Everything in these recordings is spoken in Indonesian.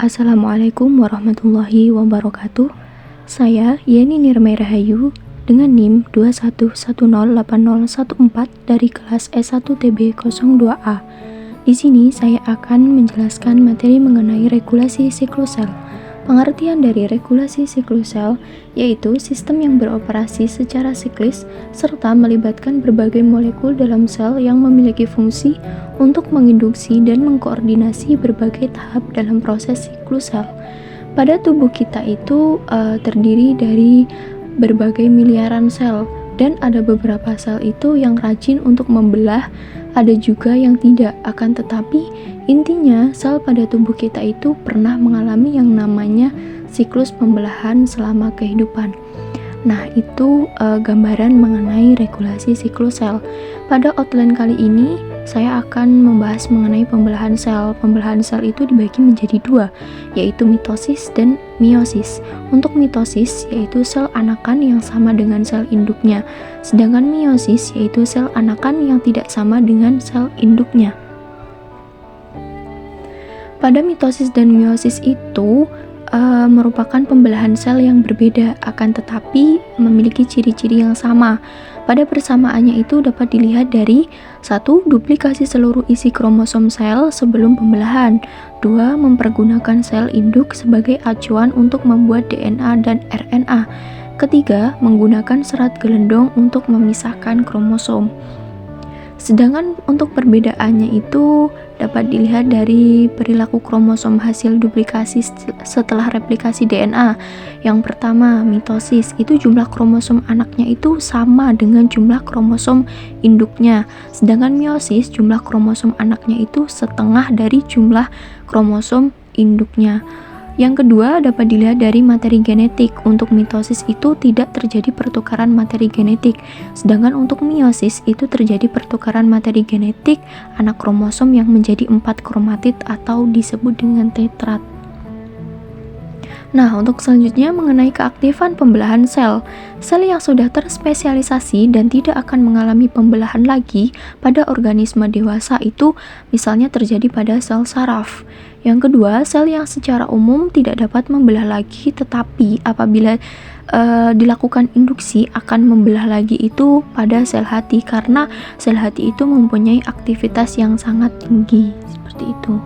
Assalamualaikum warahmatullahi wabarakatuh. Saya Yeni Nirmai Rahayu dengan NIM 21108014 dari kelas S1 TB 02A. Di sini saya akan menjelaskan materi mengenai regulasi siklus sel. Pengertian dari regulasi siklus sel yaitu sistem yang beroperasi secara siklis serta melibatkan berbagai molekul dalam sel yang memiliki fungsi untuk menginduksi dan mengkoordinasi berbagai tahap dalam proses siklus sel. Pada tubuh kita itu terdiri dari berbagai miliaran sel, dan ada beberapa sel itu yang rajin untuk membelah, ada juga yang tidak. Akan tetapi intinya sel pada tubuh kita itu pernah mengalami yang namanya siklus pembelahan selama kehidupan. Nah, itu gambaran mengenai regulasi siklus sel. Pada outline kali ini saya akan membahas mengenai pembelahan sel. Pembelahan sel itu dibagi menjadi dua, yaitu mitosis dan meiosis. Untuk mitosis yaitu sel anakan yang sama dengan sel induknya, sedangkan meiosis yaitu sel anakan yang tidak sama dengan sel induknya. Pada mitosis dan meiosis itu merupakan pembelahan sel yang berbeda, akan tetapi memiliki ciri-ciri yang sama. Pada persamaannya itu dapat dilihat dari 1. Duplikasi seluruh isi kromosom sel sebelum pembelahan. 2. Mempergunakan sel induk sebagai acuan untuk membuat DNA dan RNA. Ketiga, menggunakan serat gelendong untuk memisahkan kromosom. Sedangkan untuk perbedaannya itu dapat dilihat dari perilaku kromosom hasil duplikasi setelah replikasi DNA. Yang pertama, mitosis, itu jumlah kromosom anaknya itu sama dengan jumlah kromosom induknya. Sedangkan meiosis, jumlah kromosom anaknya itu setengah dari jumlah kromosom induknya. Yang kedua dapat dilihat dari materi genetik. Untuk mitosis itu tidak terjadi pertukaran materi genetik, sedangkan untuk meiosis itu terjadi pertukaran materi genetik anak kromosom yang menjadi 4 kromatid atau disebut dengan tetrat. Nah, untuk selanjutnya mengenai keaktifan pembelahan sel. Sel yang sudah terspesialisasi dan tidak akan mengalami pembelahan lagi pada organisme dewasa itu misalnya terjadi pada sel saraf. Yang kedua, sel yang secara umum tidak dapat membelah lagi, tetapi apabila dilakukan induksi akan membelah lagi itu pada sel hati, karena sel hati itu mempunyai aktivitas yang sangat tinggi, seperti itu.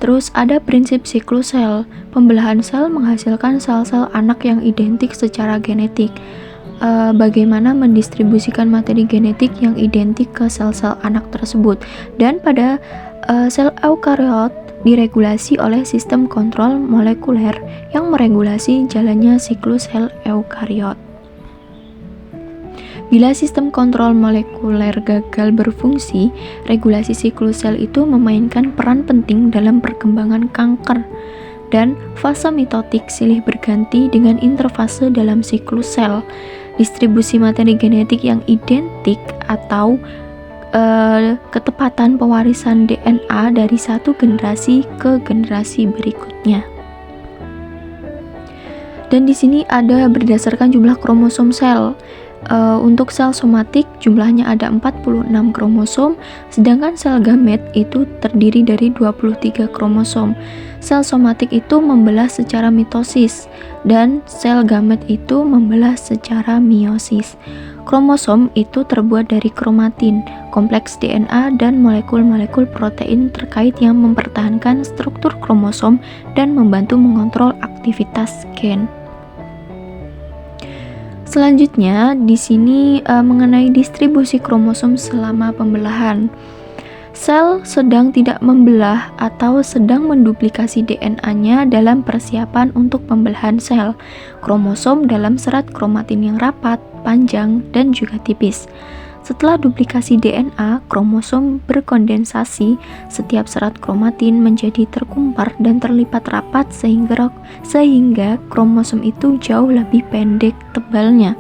Terus ada prinsip siklus sel. Pembelahan sel menghasilkan sel-sel anak yang identik secara genetik. Bagaimana mendistribusikan materi genetik yang identik ke sel-sel anak tersebut. Dan pada sel eukariot diregulasi oleh sistem kontrol molekuler yang meregulasi jalannya siklus sel eukariot. Bila sistem kontrol molekuler gagal berfungsi, regulasi siklus sel itu memainkan peran penting dalam perkembangan kanker. Dan fase mitotik silih berganti dengan interfase dalam siklus sel. Distribusi materi genetik yang identik atau ketepatan pewarisan DNA dari satu generasi ke generasi berikutnya. Dan di sini ada berdasarkan jumlah kromosom sel. Untuk sel somatik jumlahnya ada 46 kromosom, sedangkan sel gamet itu terdiri dari 23 kromosom. Sel somatik itu membelah secara mitosis dan sel gamet itu membelah secara meiosis. Kromosom itu terbuat dari kromatin, kompleks DNA dan molekul-molekul protein terkait yang mempertahankan struktur kromosom dan membantu mengontrol aktivitas gen. Selanjutnya di sini mengenai distribusi kromosom selama pembelahan. Sel sedang tidak membelah atau sedang menduplikasi DNA-nya dalam persiapan untuk pembelahan sel. Kromosom dalam serat kromatin yang rapat, panjang, dan juga tipis. Setelah duplikasi DNA, kromosom berkondensasi, setiap serat kromatin menjadi terkumpar dan terlipat rapat sehingga kromosom itu jauh lebih pendek tebalnya.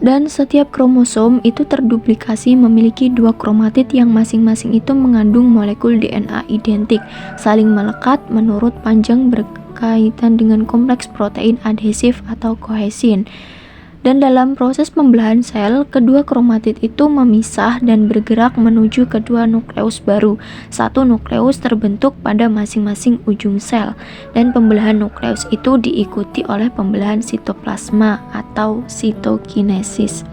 Dan setiap kromosom itu terduplikasi memiliki 2 kromatid yang masing-masing itu mengandung molekul DNA identik, saling melekat menurut panjang berkaitan dengan kompleks protein adhesif atau kohesin. Dan dalam proses pembelahan sel, kedua kromatid itu memisah dan bergerak menuju kedua nukleus baru. Satu nukleus terbentuk pada masing-masing ujung sel, dan pembelahan nukleus itu diikuti oleh pembelahan sitoplasma atau sitokinesis.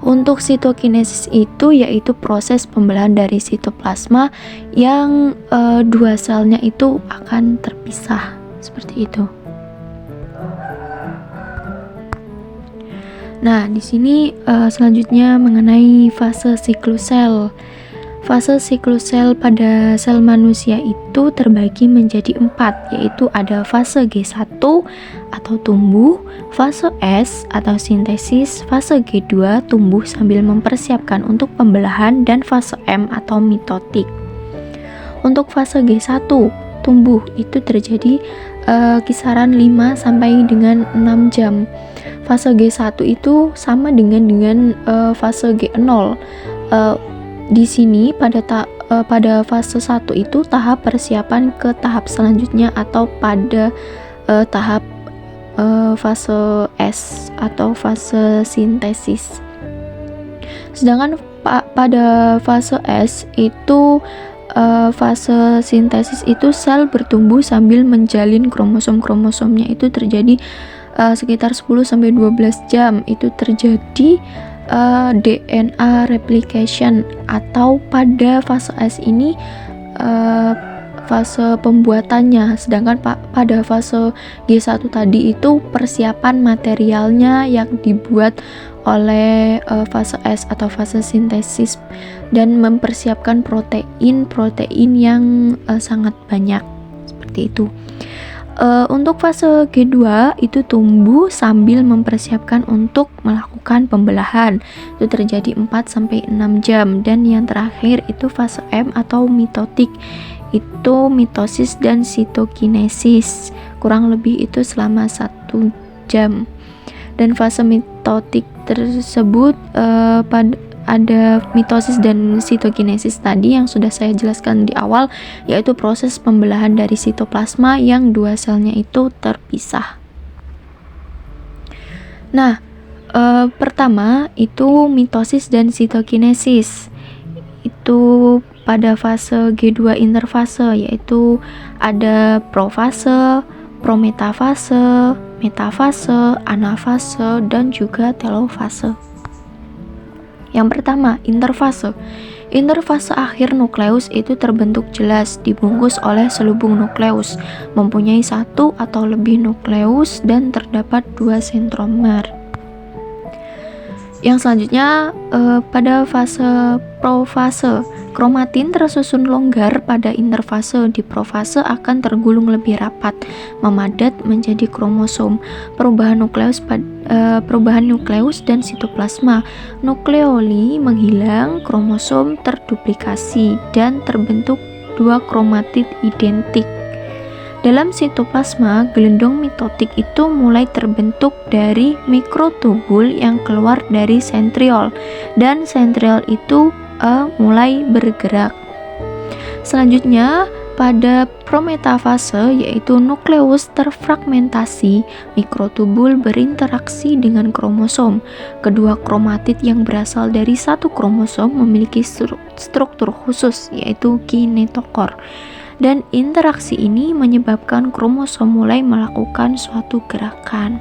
Untuk sitokinesis itu yaitu proses pembelahan dari sitoplasma yang dua selnya itu akan terpisah, seperti itu. Nah, di sini selanjutnya mengenai fase siklus sel. Fase siklus sel pada sel manusia itu terbagi menjadi 4, yaitu ada fase G1 atau tumbuh, fase S atau sintesis, fase G2 tumbuh sambil mempersiapkan untuk pembelahan, dan fase M atau mitotik. Untuk fase G1 tumbuh itu terjadi kisaran 5 sampai dengan 6 jam. Fase G1 itu sama dengan fase G0. Di sini pada fase 1 itu tahap persiapan ke tahap selanjutnya atau pada tahap fase S atau fase sintesis. Sedangkan pada fase S itu fase sintesis itu sel bertumbuh sambil menjalin kromosom-kromosomnya itu terjadi sekitar 10-12 jam. Itu terjadi DNA replication, atau pada fase S ini fase pembuatannya. Sedangkan pada fase G1 tadi itu persiapan materialnya yang dibuat oleh fase S atau fase sintesis, dan mempersiapkan protein yang sangat banyak, seperti itu. Untuk fase G2 itu tumbuh sambil mempersiapkan untuk melakukan pembelahan. Itu terjadi 4-6 jam. Dan yang terakhir itu fase M atau mitotik. Itu mitosis dan sitokinesis. Kurang lebih itu selama 1 jam. Dan fase mitotik tersebut ada mitosis dan sitokinesis tadi yang sudah saya jelaskan di awal, yaitu proses pembelahan dari sitoplasma yang dua selnya itu terpisah. Nah, pertama itu mitosis dan sitokinesis. Itu pada fase G2 interfase, yaitu ada profase, prometafase, metafase, anafase, dan juga telofase. Yang pertama, interfase. Interfase akhir nukleus itu terbentuk jelas, dibungkus oleh selubung nukleus, mempunyai 1 atau lebih nukleus, dan terdapat 2 sentromer. Yang selanjutnya pada fase profase, kromatin tersusun longgar pada interfase. Di profase akan tergulung lebih rapat, memadat menjadi kromosom. Perubahan nukleus dan sitoplasma. Nukleoli menghilang, kromosom terduplikasi, dan terbentuk 2 kromatid identik. Dalam sitoplasma, gelendong mitotik itu mulai terbentuk dari mikrotubul yang keluar dari sentriol, dan sentriol itu mulai bergerak. Selanjutnya, pada prometafase, yaitu nukleus terfragmentasi, mikrotubul berinteraksi dengan kromosom. Kedua kromatid yang berasal dari satu kromosom memiliki struktur khusus, yaitu kinetokor. Dan interaksi ini menyebabkan kromosom mulai melakukan suatu gerakan.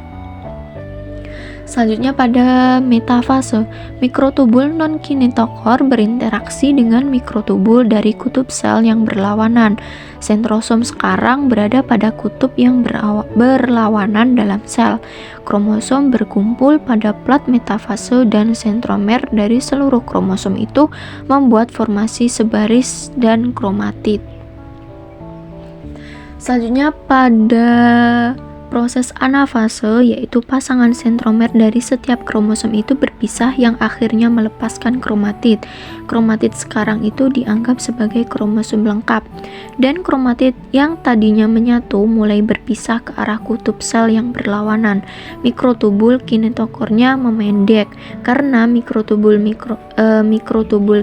Selanjutnya pada metafase, mikrotubul non-kinetokor berinteraksi dengan mikrotubul dari kutub sel yang berlawanan. Sentrosom sekarang berada pada kutub yang berlawanan dalam sel. Kromosom berkumpul pada plat metafase, dan sentromer dari seluruh kromosom itu membuat formasi sebaris dan kromatid. Selanjutnya pada proses anafase, yaitu pasangan sentromer dari setiap kromosom itu berpisah yang akhirnya melepaskan kromatid. Kromatid sekarang itu dianggap sebagai kromosom lengkap, dan kromatid yang tadinya menyatu mulai berpisah ke arah kutub sel yang berlawanan. Mikrotubul kinetokornya memendek karena mikrotubul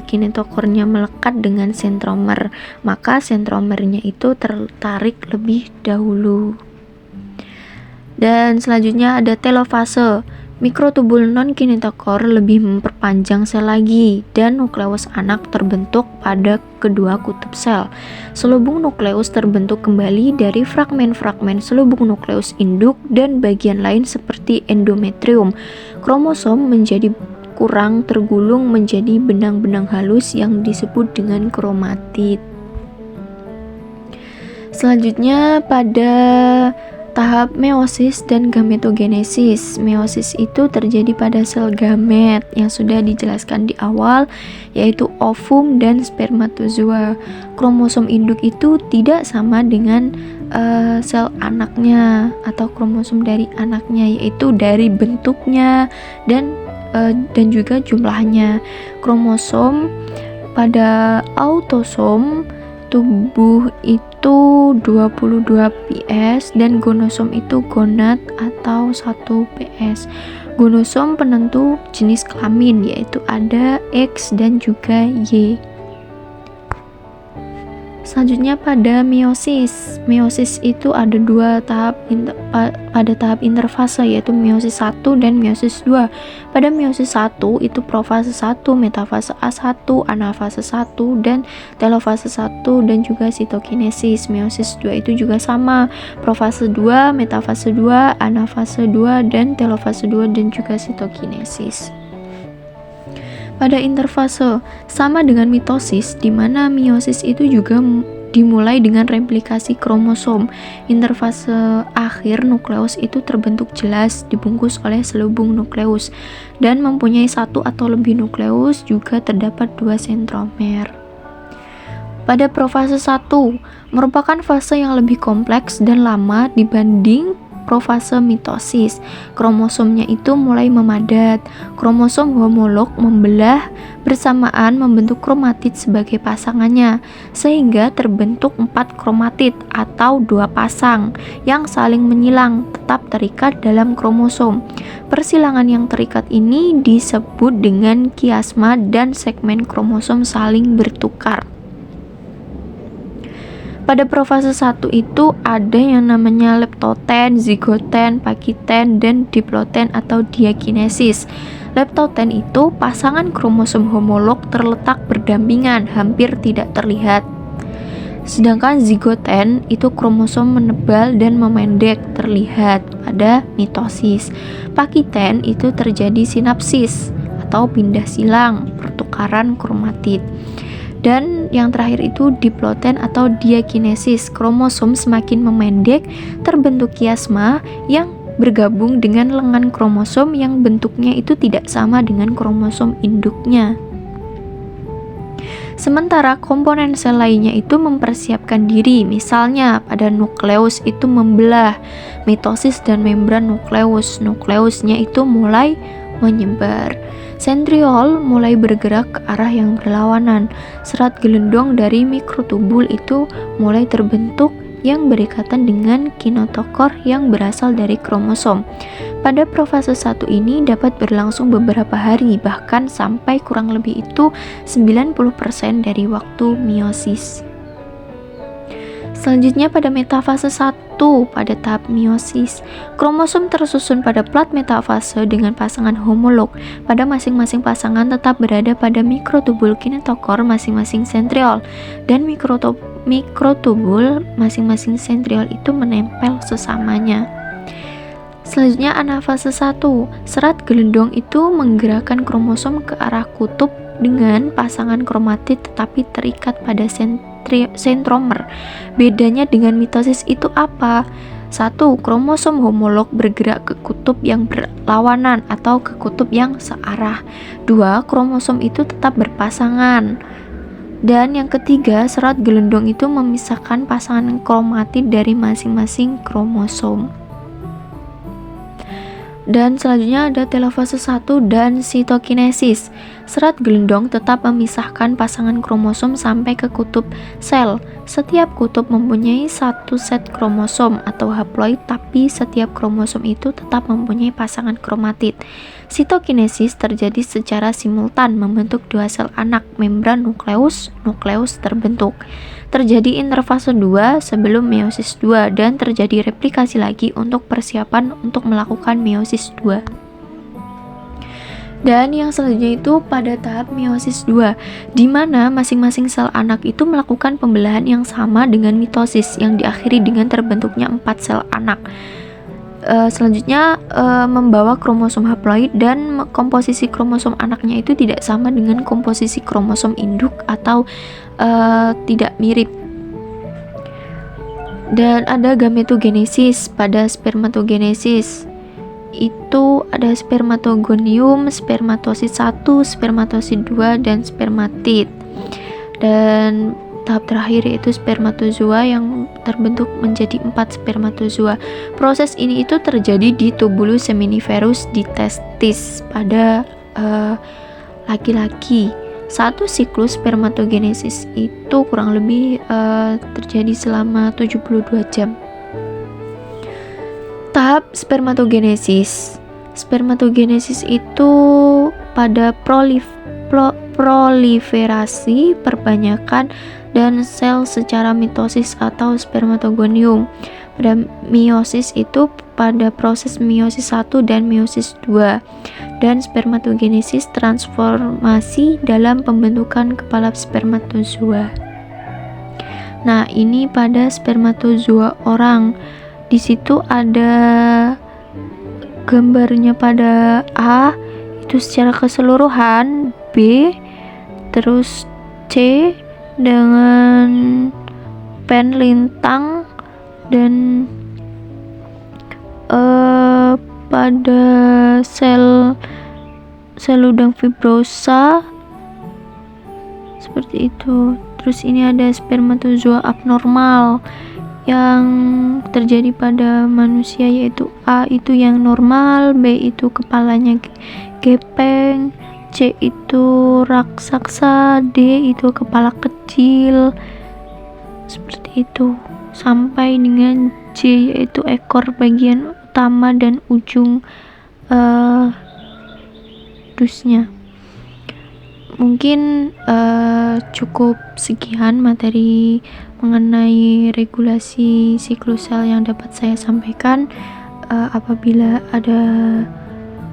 kinetokornya melekat dengan sentromer, maka sentromernya itu tertarik lebih dahulu. Dan selanjutnya ada telofase. Mikrotubul non-kinetokor lebih memperpanjang sel lagi dan nukleus anak terbentuk pada kedua kutub sel. Selubung nukleus terbentuk kembali dari fragmen-fragmen selubung nukleus induk dan bagian lain seperti endometrium. Kromosom menjadi kurang tergulung menjadi benang-benang halus yang disebut dengan kromatid. Selanjutnya pada tahap meiosis dan gametogenesis. Meiosis itu terjadi pada sel gamet yang sudah dijelaskan di awal, yaitu ovum dan spermatozoa. Kromosom induk itu tidak sama dengan sel anaknya atau kromosom dari anaknya, yaitu dari bentuknya dan juga jumlahnya. Kromosom pada autosom tubuh itu 22 ps dan gonosom itu gonad atau 1 ps. Gonosom penentu jenis kelamin, yaitu ada X dan juga Y. Selanjutnya pada meiosis. Meiosis itu ada dua tahap pada tahap interfase, yaitu meiosis 1 dan meiosis 2. Pada meiosis 1 itu profase 1, metafase A1, anafase 1 dan telofase 1 dan juga sitokinesis. Meiosis 2 itu juga sama, profase 2, metafase 2, anafase 2 dan telofase 2 dan juga sitokinesis. Pada interfase sama dengan mitosis, di mana meiosis itu juga dimulai dengan replikasi kromosom. Interfase akhir nukleus itu terbentuk jelas dibungkus oleh selubung nukleus dan mempunyai satu atau lebih nukleus, juga terdapat 2 sentromer. Pada profase 1 merupakan fase yang lebih kompleks dan lama dibanding profase mitosis. Kromosomnya itu mulai memadat. Kromosom homolog membelah bersamaan membentuk kromatid sebagai pasangannya, sehingga terbentuk 4 kromatid atau 2 pasang yang saling menyilang tetap terikat dalam kromosom. Persilangan yang terikat ini disebut dengan kiasma dan segmen kromosom saling bertukar. Pada profase 1 itu ada yang namanya leptoten, zigoten, pakiten, dan diploten atau diakinesis. Leptoten itu pasangan kromosom homolog terletak berdampingan, hampir tidak terlihat. Sedangkan zigoten itu kromosom menebal dan memendek, terlihat pada mitosis. Pakiten itu terjadi sinapsis atau pindah silang, pertukaran kromatid. Dan yang terakhir itu diploten atau diakinesis. Kromosom semakin memendek, terbentuk kiasma yang bergabung dengan lengan kromosom yang bentuknya itu tidak sama dengan kromosom induknya. Sementara komponen sel lainnya itu mempersiapkan diri, misalnya pada nukleus itu membelah, mitosis dan membran nukleus. Nukleusnya itu mulai menyebar. Sentriol mulai bergerak ke arah yang berlawanan. Serat gelendong dari mikrotubul itu mulai terbentuk yang berikatan dengan kinetokor yang berasal dari kromosom. Pada profase 1 ini dapat berlangsung beberapa hari, bahkan sampai kurang lebih itu 90% dari waktu meiosis. Selanjutnya pada metafase 1 pada tahap meiosis, kromosom tersusun pada plat metafase dengan pasangan homolog. Pada masing-masing pasangan tetap berada pada mikrotubul kinetokor masing-masing sentriol, dan mikrotubul masing-masing sentriol itu menempel sesamanya. Selanjutnya anafase 1, serat gelendong itu menggerakkan kromosom ke arah kutub dengan pasangan kromatid tetapi terikat pada sentromer. Bedanya dengan mitosis itu apa? 1. Kromosom homolog bergerak ke kutub yang berlawanan atau ke kutub yang searah. 2. Kromosom itu tetap berpasangan. Dan yang ketiga, serat gelendong itu memisahkan pasangan kromatid dari masing-masing kromosom. Dan selanjutnya ada telofase 1 dan sitokinesis. Serat gelendong tetap memisahkan pasangan kromosom sampai ke kutub sel. Setiap kutub mempunyai satu set kromosom atau haploid, tapi setiap kromosom itu tetap mempunyai pasangan kromatid. Sitokinesis terjadi secara simultan membentuk 2 sel anak, membran nukleus terbentuk. Terjadi interfase 2 sebelum meiosis 2 dan terjadi replikasi lagi untuk persiapan untuk melakukan meiosis 2. Dan yang selanjutnya itu pada tahap meiosis 2, di mana masing-masing sel anak itu melakukan pembelahan yang sama dengan mitosis yang diakhiri dengan terbentuknya 4 sel anak. Selanjutnya membawa kromosom haploid, dan komposisi kromosom anaknya itu tidak sama dengan komposisi kromosom induk atau tidak mirip. Dan ada gametogenesis. Pada spermatogenesis itu ada spermatogonium, spermatosit 1, spermatosit 2, dan spermatid. Dan tahap terakhir yaitu spermatozoa yang terbentuk menjadi 4 spermatozoa. Proses ini itu terjadi di tubulus seminiferus di testis pada laki-laki. Satu siklus spermatogenesis itu kurang lebih terjadi selama 72 jam. Tahap spermatogenesis. Spermatogenesis itu pada proliferasi, perbanyakan, dan sel secara mitosis atau spermatogonium. Pada meiosis itu pada proses meiosis 1 dan meiosis 2. Dan spermatogenesis transformasi dalam pembentukan kepala spermatozoa. Nah, ini pada spermatozoa orang. Di situ ada gambarnya pada A itu secara keseluruhan, B, terus C dengan pen lintang, dan pada sel udang fibrosa seperti itu. Terus ini ada spermatozoa abnormal yang terjadi pada manusia, yaitu A itu yang normal, B itu kepalanya gepeng, C itu raksasa, D itu kepala kecil, seperti itu, sampai dengan J yaitu ekor bagian utama dan ujung dusnya. Mungkin cukup sekian materi mengenai regulasi siklus sel yang dapat saya sampaikan. Apabila ada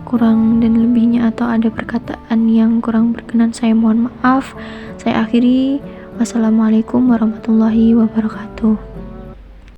kurang dan lebihnya atau ada perkataan yang kurang berkenan, saya mohon maaf. Saya akhiri. Wassalamualaikum warahmatullahi wabarakatuh.